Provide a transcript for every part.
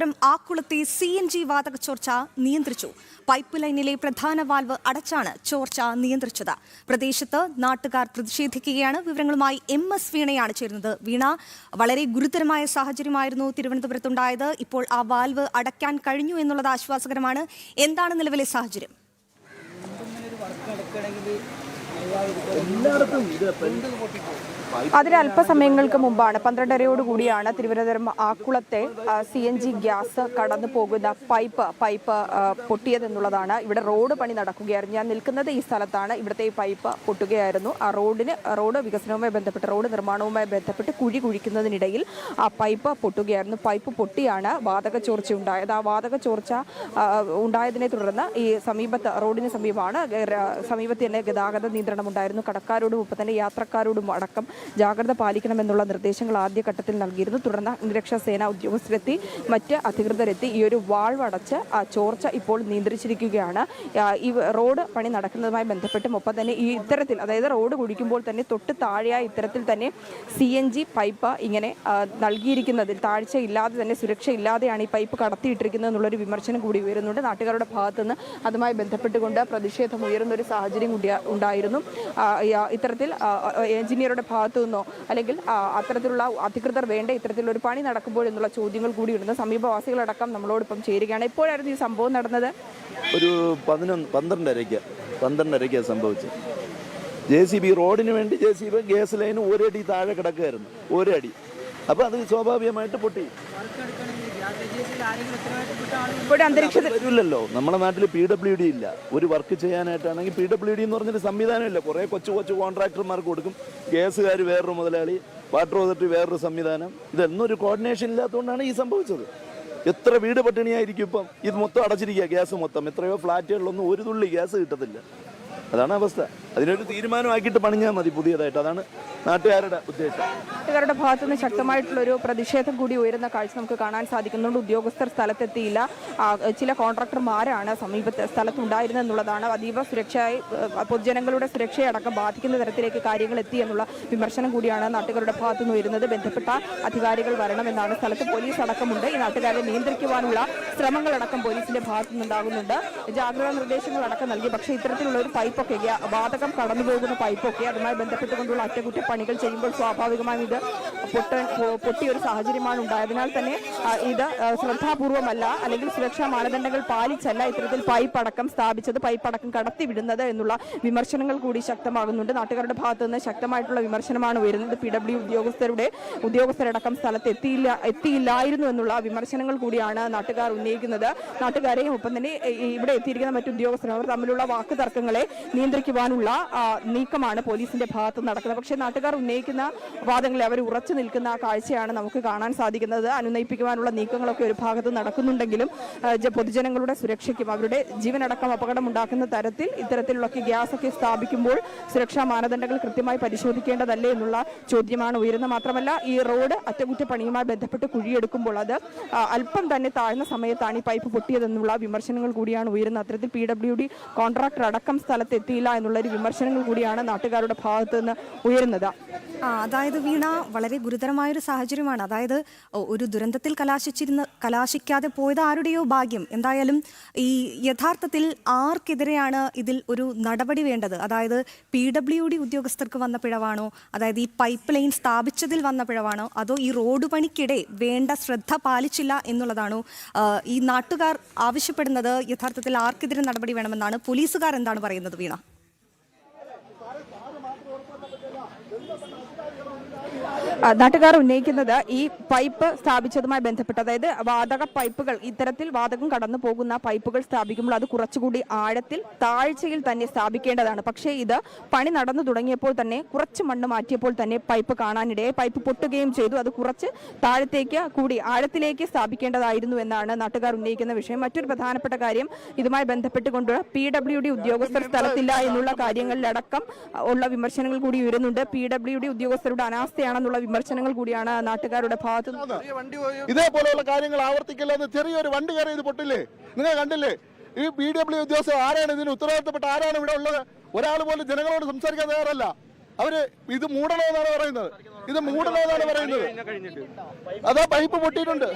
Thiruvananthapuram ആക്കുളത്തെ CNG വാതക ചോർച്ച നിയന്ത്രിച്ചു. പൈപ്പ് ലൈനിലെ പ്രധാന വാൽവ് അടച്ചാണ് ചോർച്ച നിയന്ത്രിച്ചത്. പ്രദേശത്ത് നാട്ടുകാർ പ്രതിഷേധിക്കുകയാണ്. വിവരങ്ങളുമായി MS വീണയാണ് ചേരുന്നത്. വീണ, വളരെ ഗുരുതരമായ സാഹചര്യമായിരുന്നു തിരുവനന്തപുരത്തുണ്ടായത്. ഇപ്പോൾ ആ വാൽവ് അടയ്ക്കാൻ കഴിഞ്ഞു എന്നുള്ളത് ആശ്വാസകരമാണ്. എന്താണ് നിലവിലെ സാഹചര്യം? അതിന് അല്പസമയങ്ങൾക്ക് മുമ്പാണ് 12:30 തിരുവനന്തപുരം ആക്കുളത്തെ CNG ഗ്യാസ് കടന്നു പോകുന്ന പൈപ്പ് പൊട്ടിയതെന്നുള്ളതാണ്. ഇവിടെ റോഡ് പണി നടക്കുകയായിരുന്നു. ഞാൻ നിൽക്കുന്നത് ഈ സ്ഥലത്താണ്. ഇവിടുത്തെ ഈ പൈപ്പ് പൊട്ടുകയായിരുന്നു. ആ റോഡ് വികസനവുമായി ബന്ധപ്പെട്ട്, റോഡ് നിർമ്മാണവുമായി ബന്ധപ്പെട്ട് കുഴി കുഴിക്കുന്നതിനിടയിൽ ആ പൈപ്പ് പൊട്ടുകയായിരുന്നു. പൈപ്പ് പൊട്ടിയാണ് വാതക ചോർച്ച ഉണ്ടായത്. ആ വാതക ചോർച്ച ഉണ്ടായതിനെ തുടർന്ന് ഈ റോഡിന് സമീപത്ത് തന്നെ ഗതാഗത നിയന്ത്രണം ഉണ്ടായിരുന്നു. കടക്കാരോടും ഒപ്പം തന്നെ യാത്രക്കാരോടും അടക്കം ജാഗ്രത പാലിക്കണമെന്നുള്ള നിർദ്ദേശങ്ങൾ ആദ്യഘട്ടത്തിൽ നൽകിയിരുന്നു. തുടർന്ന് അഗ്നിരക്ഷാസേന ഉദ്യോഗസ്ഥരെത്തി, മറ്റ് അധികൃതരെത്തി ഈ ഒരു വാൾവ് അടച്ച് ആ ചോർച്ച ഇപ്പോൾ നിയന്ത്രിച്ചിരിക്കുകയാണ്. ഈ റോഡ് പണി നടക്കുന്നതുമായി ബന്ധപ്പെട്ടും ഒപ്പം തന്നെ ഈ ഇത്തരത്തിൽ, അതായത് റോഡ് കുഴിക്കുമ്പോൾ തന്നെ തൊട്ട് താഴെയായ ഇത്തരത്തിൽ തന്നെ CNG പൈപ്പ് ഇങ്ങനെ നൽകിയിരിക്കുന്നതിൽ താഴ്ചയില്ലാതെ തന്നെ സുരക്ഷയില്ലാതെയാണ് ഈ പൈപ്പ് കടത്തിയിട്ടിരിക്കുന്നത് എന്നുള്ളൊരു വിമർശനം കൂടി ഉയരുന്നുണ്ട്. നാട്ടുകാരുടെ ഭാഗത്തുനിന്ന് അതുമായി ബന്ധപ്പെട്ടുകൊണ്ട് പ്രതിഷേധം ഉയരുന്നൊരു സാഹചര്യം കൂടി ഉണ്ടായിരുന്നു. ഇത്തരത്തിൽ എഞ്ചിനീയറുടെ ഭാഗത്തു നിന്നോ അല്ലെങ്കിൽ അത്തരത്തിലുള്ള അധികൃതർ വേണ്ട ഇത്തരത്തിലൊരു പണി നടക്കുമ്പോൾ എന്നുള്ള ചോദ്യങ്ങൾ കൂടി വരുന്നു. സമീപവാസികളടക്കം നമ്മളോടൊപ്പം ചേരുകയാണ്. എപ്പോഴായിരുന്നു ഈ സംഭവം നടന്നത്? ഒരു 12:30 സംഭവിച്ചത്. JCB റോഡിന് വേണ്ടി JCB ഗ്യാസ് ലൈൻ ഒരടി താഴെ കിടക്കുകയായിരുന്നു, ഒരടി. അപ്പോൾ അത് സ്വാഭാവികമായിട്ട് പൊട്ടി. വരില്ലല്ലോ. നമ്മുടെ നാട്ടിൽ PWD ഇല്ല. ഒരു വർക്ക് ചെയ്യാനായിട്ടാണെങ്കിൽ PWD എന്ന് പറഞ്ഞൊരു സംവിധാനമില്ല. കുറേ കൊച്ചു കോൺട്രാക്ടർമാർക്ക് കൊടുക്കും, ഗ്യാസുകാർ വേറൊരു മുതലാളി, വാട്ടർ അതോറിറ്റി വേറൊരു സംവിധാനം. ഇതൊന്നും ഒരു കോർഡിനേഷൻ ഇല്ലാത്തതുകൊണ്ടാണ് ഈ സംഭവിച്ചത്. എത്ര വീട് പട്ടിണിയായിരിക്കും ഇപ്പം. ഇത് മൊത്തം അടച്ചിരിക്കുക, ഗ്യാസ് മൊത്തം. എത്രയോ ഫ്ലാറ്റുകളിലൊന്നും ഒരു തുള്ളി ഗ്യാസ് കിട്ടത്തില്ല. അതാണ് അവസ്ഥ. അതിനൊരു തീരുമാനമാക്കിയിട്ട് പണിഞ്ഞാൽ മതി പുതിയതായിട്ട്. അതാണ് നാട്ടുകാരുടെ ഉദ്ദേശം. നാട്ടുകാരുടെ ഭാഗത്തുനിന്ന് ശക്തമായിട്ടുള്ളൊരു പ്രതിഷേധം കൂടി ഉയരുന്ന കാഴ്ച നമുക്ക് കാണാൻ സാധിക്കുന്നുണ്ട്. ഉദ്യോഗസ്ഥർ സ്ഥലത്തെത്തിയില്ല. ചില കോൺട്രാക്ടർമാരാണ് സ്ഥലത്തുണ്ടായിരുന്നെന്നുള്ളതാണ്. അതീവ സുരക്ഷയായി പൊതുജനങ്ങളുടെ സുരക്ഷയടക്കം ബാധിക്കുന്ന തരത്തിലേക്ക് കാര്യങ്ങൾ എത്തി എന്നുള്ള വിമർശനം കൂടിയാണ് നാട്ടുകാരുടെ ഭാഗത്തുനിന്ന് ഉയരുന്നത്. ബന്ധപ്പെട്ട അധികാരികൾ വരണമെന്നാണ്. സ്ഥലത്ത് പോലീസ് അടക്കമുണ്ട്. ഈ നാട്ടുകാരെ നിയന്ത്രിക്കുവാനുള്ള ശ്രമങ്ങളടക്കം പോലീസിന്റെ ഭാഗത്തുനിന്നുണ്ടാകുന്നുണ്ട്. ജാഗ്രതാ നിർദ്ദേശങ്ങളടക്കം നൽകി. പക്ഷേ ഇത്തരത്തിലുള്ള ഒരു പൈപ്പൊക്കെ, വാതകം കടന്നുപോകുന്ന പൈപ്പൊക്കെ, അതുമായി ബന്ധപ്പെട്ടുകൊണ്ടുള്ള അറ്റകുറ്റപ്പണികൾ ചെയ്യുമ്പോൾ സ്വാഭാവികമായും ഇത് പൊട്ടിയൊരു സാഹചര്യമാണ് ഉണ്ടായതിനാൽ തന്നെ ഇത് ശ്രദ്ധാപൂർവമല്ല, അല്ലെങ്കിൽ സുരക്ഷാ മാനദണ്ഡങ്ങൾ പാലിച്ചല്ല ഇത്തരത്തിൽ പൈപ്പ് അടക്കം സ്ഥാപിച്ചത്, പൈപ്പ് അടക്കം കടത്തിവിടുന്നത് എന്നുള്ള വിമർശനങ്ങൾ കൂടി ശക്തമാകുന്നുണ്ട്. നാട്ടുകാരുടെ ഭാഗത്തു നിന്ന് ശക്തമായിട്ടുള്ള വിമർശനമാണ് ഉയരുന്നത്. PW ഉദ്യോഗസ്ഥരടക്കം സ്ഥലത്ത് എത്തിയില്ലായിരുന്നു എന്നുള്ള വിമർശനങ്ങൾ കൂടിയാണ് നാട്ടുകാർ ഉന്നയിക്കുന്നത്. നാട്ടുകാരെയും ഒപ്പം തന്നെ ഇവിടെ എത്തിയിരിക്കുന്ന മറ്റു ഉദ്യോഗസ്ഥരും അവർ തമ്മിലുള്ള വാക്ക് തർക്കങ്ങളെ നിയന്ത്രിക്കുവാനുള്ള നീക്കമാണ് പോലീസിന്റെ ഭാഗത്ത് നടക്കുന്നത്. പക്ഷേ നാട്ടുകാർ ഉന്നയിക്കുന്ന വാദങ്ങളിൽ അവർ ഉറച്ചു നിൽക്കുന്ന കാഴ്ചയാണ് നമുക്ക് കാണാൻ സാധിക്കുന്നത്. അനുനയിപ്പിക്കുവാനുള്ള നീക്കങ്ങളൊക്കെ ഒരു ഭാഗത്ത് നടക്കുന്നുണ്ടെങ്കിലും പൊതുജനങ്ങളുടെ സുരക്ഷയ്ക്കും അവരുടെ ജീവനടക്കം അപകടമുണ്ടാക്കുന്ന തരത്തിൽ ഇത്തരത്തിലുള്ള ഗ്യാസ് ഒക്കെ സ്ഥാപിക്കുമ്പോൾ സുരക്ഷാ മാനദണ്ഡങ്ങൾ കൃത്യമായി പരിശോധിക്കേണ്ടതല്ലേ എന്നുള്ള ചോദ്യമാണ് ഉയരുന്നത്. മാത്രമല്ല, ഈ റോഡ് അറ്റകുറ്റപ്പണിയുമായി ബന്ധപ്പെട്ട് കുഴിയെടുക്കുമ്പോൾ അത് അല്പം തന്നെ താഴ്ന്ന സമയത്താണ് ഈ പൈപ്പ് പൊട്ടിയതെന്നുള്ള വിമർശനങ്ങൾ കൂടിയാണ് ഉയരുന്നത്. അത്തരത്തിൽ PWD കോൺട്രാക്ടർ അടക്കം സ്ഥലത്തെത്തിയില്ല എന്നുള്ളൊരു വിമർശനങ്ങൾ കൂടിയാണ് നാട്ടുകാരുടെ ഭാഗത്ത് നിന്ന് ഉയരുന്നത്. അതായത് വീണ, വളരെ ഗുരുതരമായൊരു സാഹചര്യമാണ്. അതായത് ഒരു ദുരന്തത്തിൽ കലാശിക്കാതെ പോയത് ആരുടെയോ ഭാഗ്യം. എന്തായാലും ഈ യഥാർത്ഥത്തിൽ ആർക്കെതിരെയാണ് ഇതിൽ ഒരു നടപടി വേണ്ടത്? അതായത് PWD ഉദ്യോഗസ്ഥർക്ക് വന്ന പിഴവാണോ, അതായത് ഈ പൈപ്പ് ലൈൻ സ്ഥാപിച്ചതിൽ വന്ന പിഴവാണോ, അതോ ഈ റോഡ് പണിക്കിടെ വേണ്ട ശ്രദ്ധ പാലിച്ചില്ല എന്നുള്ളതാണോ? ഈ നാട്ടുകാർ ആവശ്യപ്പെടുന്നത് യഥാർത്ഥത്തിൽ ആർക്കെതിരെ നടപടി വേണമെന്നാണ്. പോലീസുകാർ എന്താണ് പറയുന്നത് വീണ? നാട്ടുകാർ ഉന്നയിക്കുന്നത് ഈ പൈപ്പ് സ്ഥാപിച്ചതുമായി ബന്ധപ്പെട്ട്, അതായത് വാതക പൈപ്പുകൾ, ഇത്തരത്തിൽ വാതകം കടന്നു പോകുന്ന പൈപ്പുകൾ സ്ഥാപിക്കുമ്പോൾ അത് കുറച്ചുകൂടി ആഴത്തിൽ താഴ്ചയിൽ തന്നെ സ്ഥാപിക്കേണ്ടതാണ്. പക്ഷേ ഇത് പണി നടന്നു തുടങ്ങിയപ്പോൾ തന്നെ, കുറച്ച് മണ്ണ് മാറ്റിയപ്പോൾ തന്നെ പൈപ്പ് കാണാനിടയെ പൈപ്പ് പൊട്ടുകയും ചെയ്തു. അത് കുറച്ച് താഴത്തേക്ക് കൂടി ആഴത്തിലേക്ക് സ്ഥാപിക്കേണ്ടതായിരുന്നു എന്നാണ് നാട്ടുകാർ ഉന്നയിക്കുന്ന വിഷയം. മറ്റൊരു പ്രധാനപ്പെട്ട കാര്യം, ഇതുമായി ബന്ധപ്പെട്ടുകൊണ്ട് PWD ഉദ്യോഗസ്ഥർ സ്ഥലത്തില്ല എന്നുള്ള കാര്യങ്ങളിലടക്കം ഉള്ള വിമർശനങ്ങൾ കൂടി ഉയരുന്നുണ്ട്. PWD ഉദ്യോഗസ്ഥരുടെ അനാസ്ഥയാണെന്നുള്ള വിമർശനങ്ങൾ കൂടിയാണ് നാട്ടുകാരുടെ ഭാഗത്ത്. ഇതേപോലെയുള്ള കാര്യങ്ങൾ ആവർത്തിക്കില്ലെന്ന് ചെറിയൊരു വണ്ടി കയറി ഇത് പൊട്ടില്ലേ, നിങ്ങൾ കണ്ടില്ലേ? ഈ PWD ഉദ്യോഗസ്ഥർ ആരാണ് ഇതിന് ഉത്തരവാദിത്തപ്പെട്ട? ആരാണ് ഇവിടെ ഉള്ളത്? ഒരാൾ പോലും ജനങ്ങളോട് സംസാരിക്കാൻ തയ്യാറല്ല. അവര് ഇത് മൂടണമെന്നാണ് പറയുന്നത്. ഇത് മൂടണമെന്നാണ് പറയുന്നത്. അതാ പൈപ്പ് പൊട്ടിയിട്ടുണ്ട്.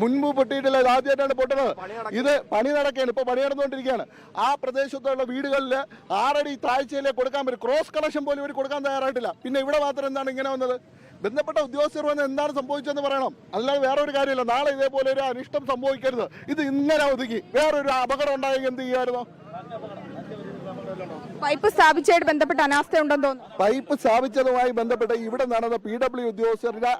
മുൻപ് പൊട്ടിയിട്ടില്ല, ഇത് ആദ്യമായിട്ടാണ് പൊട്ടുന്നത്. ഇത് പണി നടക്കുകയാണ്, ഇപ്പൊ പണി നടന്നുകൊണ്ടിരിക്കുകയാണ്. ആ പ്രദേശത്തുള്ള വീടുകളിൽ 6 അടി താഴ്ചയിലേ കൊടുക്കാൻ പറ്റും. ക്രോസ് കണക്ഷൻ പോലും ഇവർ കൊടുക്കാൻ തയ്യാറായിട്ടില്ല. പിന്നെ ഇവിടെ മാത്രം എന്താണ് ഇങ്ങനെ വന്നത്? ബന്ധപ്പെട്ട ഉദ്യോഗസ്ഥർ വന്ന് എന്താണ് സംഭവിച്ചതെന്ന് പറയണം. അല്ലാതെ വേറെ ഒരു കാര്യമില്ല. നാളെ ഇതേപോലെ ഒരു അനിഷ്ടം സംഭവിക്കരുത്. ഇത് ഇങ്ങനെ ഒതുക്കി വേറൊരു അപകടം ഉണ്ടായെങ്കിൽ എന്ത് ചെയ്യുമായിരുന്നു? പൈപ്പ് സ്ഥാപിച്ചതായിട്ട് ബന്ധപ്പെട്ട അനാസ്ഥ ഉണ്ടെന്ന് തോന്നുന്നു. പൈപ്പ് സ്ഥാപിച്ചതുമായി ബന്ധപ്പെട്ട് ഇവിടെ നടന്ന PW ഉദ്യോഗസ്ഥരുടെ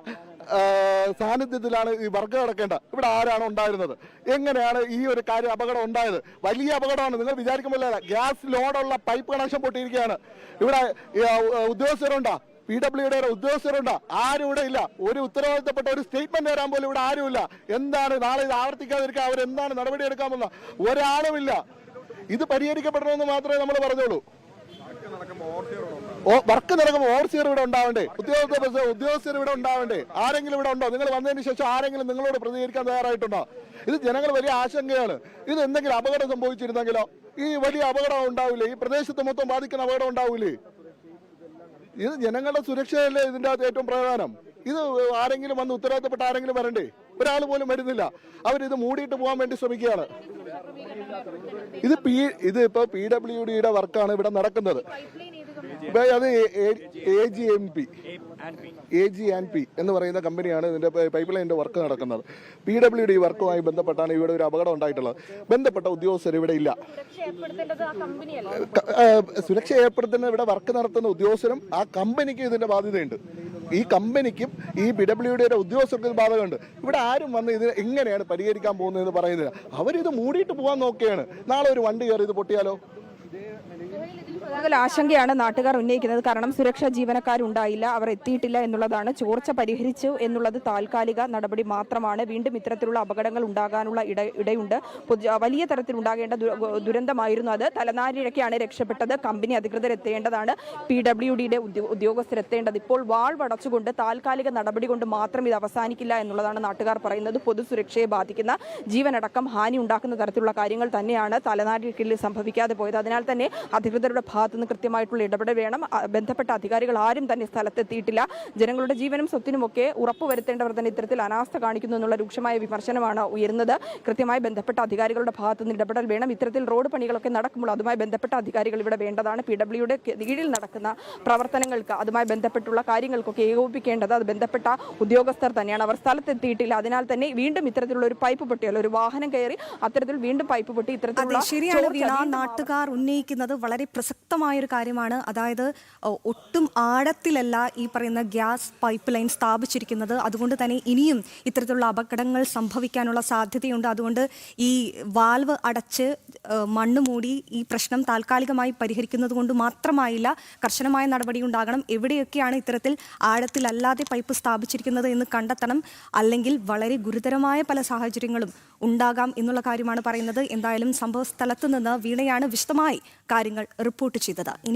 സാന്നിധ്യത്തിലാണ് ഈ വർക്ക് നടക്കേണ്ടത്. ഇവിടെ ആരാണ് ഉണ്ടായിരുന്നത്? എങ്ങനെയാണ് ഈ ഒരു കാര്യം അപകടം ഉണ്ടായത്? വലിയ അപകടമാണ്. നിങ്ങൾ വിചാരിക്കുമ്പോൾ ഗ്യാസ് ലോഡുള്ള പൈപ്പ് കണക്ഷൻ പൊട്ടിയിരിക്കുകയാണ്. ഇവിടെ ഉദ്യോഗസ്ഥരുണ്ടോ? PWയുടെ ഉദ്യോഗസ്ഥരുണ്ടോ? ആരും ഇവിടെ ഇല്ല. ഒരു ഉത്തരവാദിത്തപ്പെട്ട ഒരു സ്റ്റേറ്റ്മെന്റ് തരാൻ പോലും ഇവിടെ ആരുമില്ല. എന്താണ് നാളെ ഇത് ആവർത്തിക്കാതിരിക്കാൻ അവരെന്താണ് നടപടി എടുക്കാമെന്ന ഒരാളുമില്ല. ഇത് പരിഹരിക്കപ്പെടണമെന്ന് മാത്രമേ നമ്മൾ പറഞ്ഞോളൂ. വർക്ക് നടക്കുമ്പോൾ ഓവർസിയർ ഇവിടെ ഉണ്ടാവണ്ടേ? ഉദ്യോഗസ്ഥർ ഇവിടെ ഉണ്ടാവണ്ടേ? ആരെങ്കിലും ഇവിടെ ഉണ്ടോ? നിങ്ങൾ വന്നതിന് ശേഷം ആരെങ്കിലും നിങ്ങളോട് പ്രതികരിക്കാൻ തയ്യാറായിട്ടുണ്ടോ? ഇത് ജനങ്ങൾ വലിയ ആശങ്കയാണ്. ഇത് എന്തെങ്കിലും അപകടം സംഭവിച്ചിരുന്നെങ്കിലോ? ഈ വലിയ അപകടം ഉണ്ടാവില്ലേ? ഈ പ്രദേശത്ത് മൊത്തം ബാധിക്കുന്ന അപകടം ഉണ്ടാവില്ലേ? ഇത് ജനങ്ങളുടെ സുരക്ഷയല്ലേ ഇതിന്റെ അകത്ത് ഏറ്റവും പ്രധാനം. ഇത് ആരെങ്കിലും വന്ന് ഉത്തരവാദിത്തപ്പെട്ട ആരെങ്കിലും വരണ്ടേ? ഒരാൾ പോലും വരുന്നില്ല. അവരിത് മൂടിയിട്ട് പോകാൻ വേണ്ടി ശ്രമിക്കുകയാണ്. ഇത് ഇപ്പൊ PWDയുടെ വർക്കാണ് ഇവിടെ നടക്കുന്നത്. അത് AG&P എന്ന് പറയുന്ന കമ്പനിയാണ് ഇതിന്റെ പൈപ്പ് ലൈനിന്റെ വർക്ക് നടക്കുന്നത്. PWD വർക്കുമായി ബന്ധപ്പെട്ടാണ് ഇവിടെ ഒരു അപകടം ഉണ്ടായിട്ടുള്ളത്. ബന്ധപ്പെട്ട ഉദ്യോഗസ്ഥർ ഇവിടെ ഇല്ല. സുരക്ഷ ഏർപ്പെടുത്തുന്ന ഇവിടെ വർക്ക് നടത്തുന്ന ഉദ്യോഗസ്ഥരും ആ കമ്പനിക്ക് ഇതിന്റെ ബാധ്യതയുണ്ട്. ഈ കമ്പനിക്കും ഈ PWDയുടെ ഉദ്യോഗസ്ഥർക്ക് ഇത് ബാധകമുണ്ട്. ഇവിടെ ആരും വന്ന് ഇത് എങ്ങനെയാണ് പരിഹരിക്കാൻ പോകുന്നതെന്ന് പറയുന്നില്ല. അവരിത് മൂടിയിട്ട് പോകാൻ നോക്കുകയാണ്. നാളെ ഒരു വണ്ടി കയറി ഇത് പൊട്ടിയാലോ? കൂടുതൽ ആശങ്കയാണ് നാട്ടുകാർ ഉന്നയിക്കുന്നത്. കാരണം സുരക്ഷാ ജീവനക്കാരുണ്ടായില്ല, അവർ എത്തിയിട്ടില്ല എന്നുള്ളതാണ്. ചോർച്ച പരിഹരിച്ചു എന്നുള്ളത് താൽക്കാലിക നടപടി മാത്രമാണ്. വീണ്ടും ഇത്തരത്തിലുള്ള അപകടങ്ങൾ ഉണ്ടാകാനുള്ള ഇടയുണ്ട്. വലിയ തരത്തിൽ ഉണ്ടാകേണ്ട ദുരന്തമായിരുന്നു അത്. തലനാരിഴക്കാണ് രക്ഷപ്പെട്ടത്. കമ്പനി അധികൃതർ എത്തേണ്ടതാണ്. PWDയുടെ ഉദ്യോഗസ്ഥർ എത്തേണ്ടത്. ഇപ്പോൾ വാൾവടച്ചുകൊണ്ട് താൽക്കാലിക നടപടി കൊണ്ട് മാത്രം ഇത് അവസാനിക്കില്ല എന്നുള്ളതാണ് നാട്ടുകാർ പറയുന്നത്. പൊതുസുരക്ഷയെ ബാധിക്കുന്ന, ജീവനടക്കം ഹാനി ഉണ്ടാക്കുന്ന തരത്തിലുള്ള കാര്യങ്ങൾ തന്നെയാണ് തലനാരിഴക്കിൽ സംഭവിക്കാതെ പോയത്. അതിനാൽ തന്നെ അധികൃതരുടെ ഭാഗത്തുനിന്ന് കൃത്യമായിട്ടുള്ള ഇടപെടൽ വേണം. ബന്ധപ്പെട്ട അധികാരികൾ ആരും തന്നെ സ്ഥലത്തെത്തിയിട്ടില്ല. ജനങ്ങളുടെ ജീവനും സ്വത്തിനുമൊക്കെ ഉറപ്പുവരുത്തേണ്ടവർ തന്നെ ഇത്തരത്തിൽ അനാസ്ഥ കാണിക്കുന്നു എന്നുള്ള രൂക്ഷമായ വിമർശനമാണ് ഉയരുന്നത്. കൃത്യമായി ബന്ധപ്പെട്ട അധികാരികളുടെ ഭാഗത്തുനിന്ന് ഇടപെടൽ വേണം. ഇത്തരത്തിൽ റോഡ് പണികളൊക്കെ നടക്കുമ്പോൾ അതുമായി ബന്ധപ്പെട്ട അധികാരികൾ ഇവിടെ വേണ്ടതാണ്. PWയുടെ കീഴിൽ നടക്കുന്ന പ്രവർത്തനങ്ങൾക്ക്, അതുമായി ബന്ധപ്പെട്ടുള്ള കാര്യങ്ങൾക്കൊക്കെ ഏകോപിപ്പിക്കേണ്ടത് അത് ബന്ധപ്പെട്ട ഉദ്യോഗസ്ഥർ തന്നെയാണ്. അവർ സ്ഥലത്തെത്തിയിട്ടില്ല. അതിനാൽ തന്നെ വീണ്ടും ഇത്തരത്തിലുള്ള ഒരു പൈപ്പ് പൊട്ടിയാൽ, ഒരു വാഹനം കയറി അത്തരത്തിൽ വീണ്ടും പൈപ്പ് പൊട്ടി ഇത്തരത്തിലുള്ള നാട്ടുകാർ ഉന്നയിക്കുന്നത് വളരെ പ്രസക്തമായൊരു കാര്യമാണ്. അതായത് ഒട്ടും ആഴത്തിലല്ല ഈ പറയുന്ന ഗ്യാസ് പൈപ്പ് ലൈൻ സ്ഥാപിച്ചിരിക്കുന്നത്. അതുകൊണ്ട് തന്നെ ഇനിയും ഇത്തരത്തിലുള്ള അപകടങ്ങൾ സംഭവിക്കാനുള്ള സാധ്യതയുണ്ട്. അതുകൊണ്ട് ഈ വാൽവ് അടച്ച് മണ്ണ് മൂടി ഈ പ്രശ്നം താൽക്കാലികമായി പരിഹരിക്കുന്നത് കൊണ്ട് മാത്രമായില്ല, കർശനമായ നടപടി ഉണ്ടാകണം. എവിടെയൊക്കെയാണ് ഇത്തരത്തിൽ ആഴത്തിലല്ലാതെ പൈപ്പ് സ്ഥാപിച്ചിരിക്കുന്നത് എന്ന് കണ്ടെത്തണം. അല്ലെങ്കിൽ വളരെ ഗുരുതരമായ പല സാഹചര്യങ്ങളും ഉണ്ടാകാം എന്നുള്ള കാര്യമാണ് പറയുന്നത്. എന്തായാലും സംഭവ സ്ഥലത്ത് നിന്ന് വീണയാണ് വിശദമായി കാര്യങ്ങൾ റിപ്പോർട്ട് ചെയ്തത്.